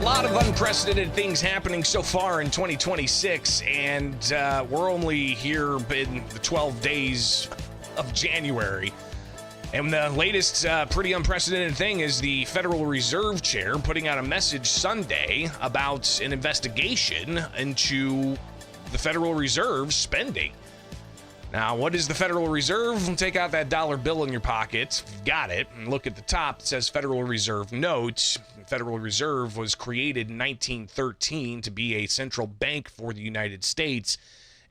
lot of unprecedented things happening so far in 2026, and we're only here in the 12 days of January. And the latest pretty unprecedented thing is the Federal Reserve Chair putting out a message Sunday about an investigation into the Federal Reserve spending. Now, what is the Federal Reserve? Take out that dollar bill in your pocket. You've got it. And look at the top. It says Federal Reserve Notes. The Federal Reserve was created in 1913 to be a central bank for the United States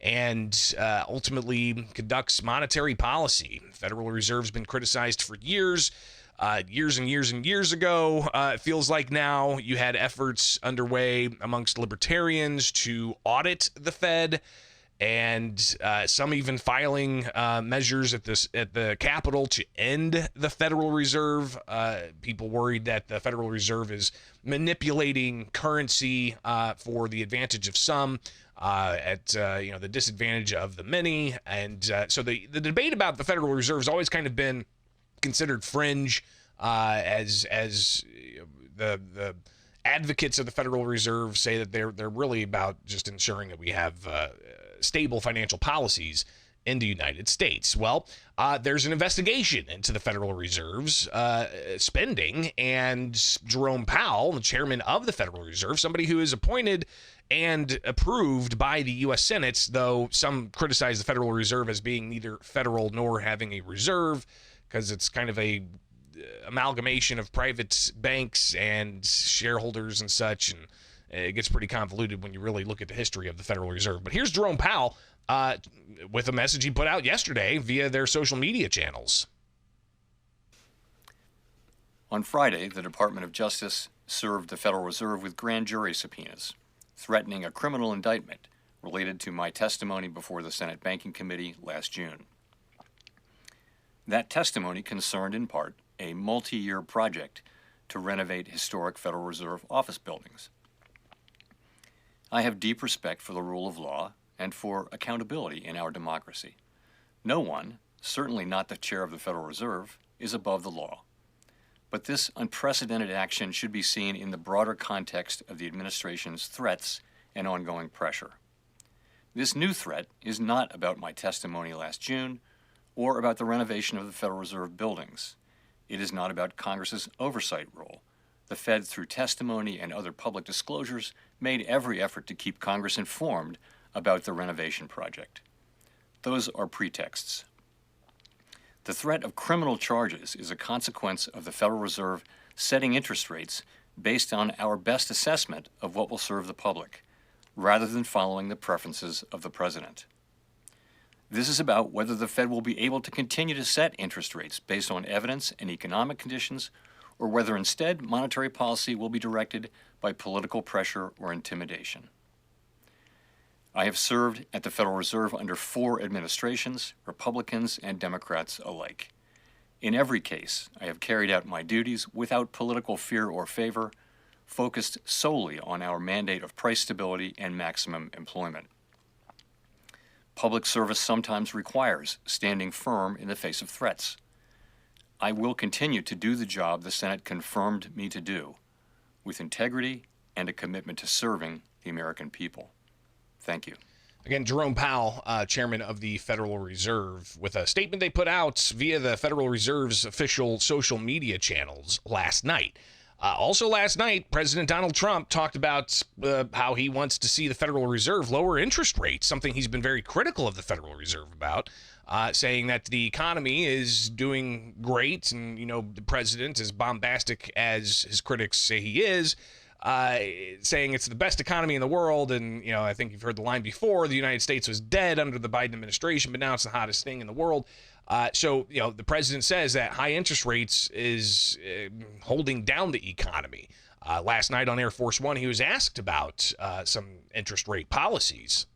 and ultimately conducts monetary policy. The Federal Reserve's been criticized for years and years ago. It feels like now you had efforts underway amongst libertarians to audit the Fed, and some even filing measures at the Capitol to end the Federal Reserve. People worried that the Federal Reserve is manipulating currency for the advantage of some, at the disadvantage of the many. And so the debate about the Federal Reserve has always kind of been considered fringe, as the advocates of the Federal Reserve say that they're really about just ensuring that we have stable financial policies in the United States. Well, there's an investigation into the Federal Reserve's spending, and Jerome Powell, the chairman of the Federal Reserve, somebody who is appointed and approved by the U.S. Senate, though some criticize the Federal Reserve as being neither federal nor having a reserve, because it's kind of a amalgamation of private banks and shareholders and such, and it gets pretty convoluted when you really look at the history of the Federal Reserve. But here's Jerome Powell with a message he put out yesterday via their social media channels. On Friday, the Department of Justice served the Federal Reserve with grand jury subpoenas, threatening a criminal indictment related to my testimony before the Senate Banking Committee last June. That testimony concerned in part a multi-year project to renovate historic Federal Reserve office buildings. I have deep respect for the rule of law and for accountability in our democracy. No one, certainly not the chair of the Federal Reserve, is above the law. But this unprecedented action should be seen in the broader context of the administration's threats and ongoing pressure. This new threat is not about my testimony last June or about the renovation of the Federal Reserve buildings. It is not about Congress's oversight role. The Fed, through testimony and other public disclosures, made every effort to keep Congress informed about the renovation project. Those are pretexts. The threat of criminal charges is a consequence of the Federal Reserve setting interest rates based on our best assessment of what will serve the public, rather than following the preferences of the president. This is about whether the Fed will be able to continue to set interest rates based on evidence and economic conditions, or whether instead monetary policy will be directed by political pressure or intimidation. I have served at the Federal Reserve under 4 administrations, Republicans and Democrats alike. In every case, I have carried out my duties without political fear or favor, focused solely on our mandate of price stability and maximum employment. Public service sometimes requires standing firm in the face of threats. I will continue to do the job the Senate confirmed me to do, with integrity and a commitment to serving the American people. Thank you. Again, Jerome Powell, chairman of the Federal Reserve, with a statement they put out via the Federal Reserve's official social media channels last night. Also last night, President Donald Trump talked about how he wants to see the Federal Reserve lower interest rates, something he's been very critical of the Federal Reserve about, saying that the economy is doing great, and, the president, as bombastic as his critics say he is, saying it's the best economy in the world. And, I think you've heard the line before, the United States was dead under the Biden administration, but now it's the hottest thing in the world. So the president says that high interest rates is holding down the economy. Last night on Air Force One, he was asked about some interest rate policies.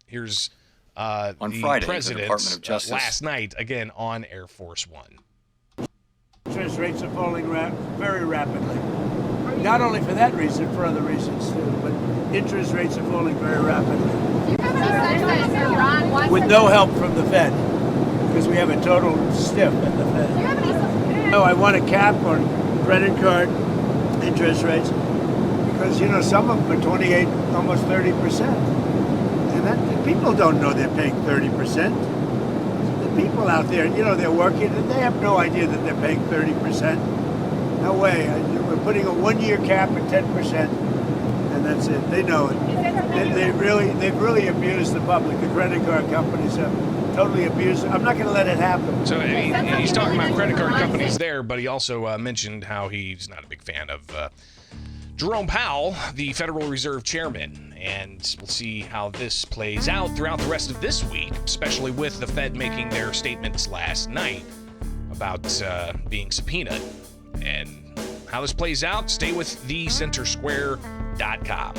Here's on the Friday, president the Department of Justice last night, again on Air Force One. Interest rates are falling very rapidly. Not only for that reason, for other reasons too, but interest rates are falling very rapidly. With no help from the Fed, because we have a total stiff at the Fed. No, I want a cap on credit card interest rates. because, you know, some of them are 28, almost 30%. And that, people don't know they're paying 30%. The people out there, you know, they're working and they have no idea that they're paying 30%. No way. We're putting a 1-year cap at 10%, and that's it. They know it. They've really abused the public. The credit card companies have totally abused it. I'm not going to let it happen. So he's talking about credit card companies there, but he also mentioned how he's not a big fan of Jerome Powell, the Federal Reserve Chairman. And we'll see how this plays out throughout the rest of this week, especially with the Fed making their statements last night about being subpoenaed. And how this plays out, stay with thecentersquare.com.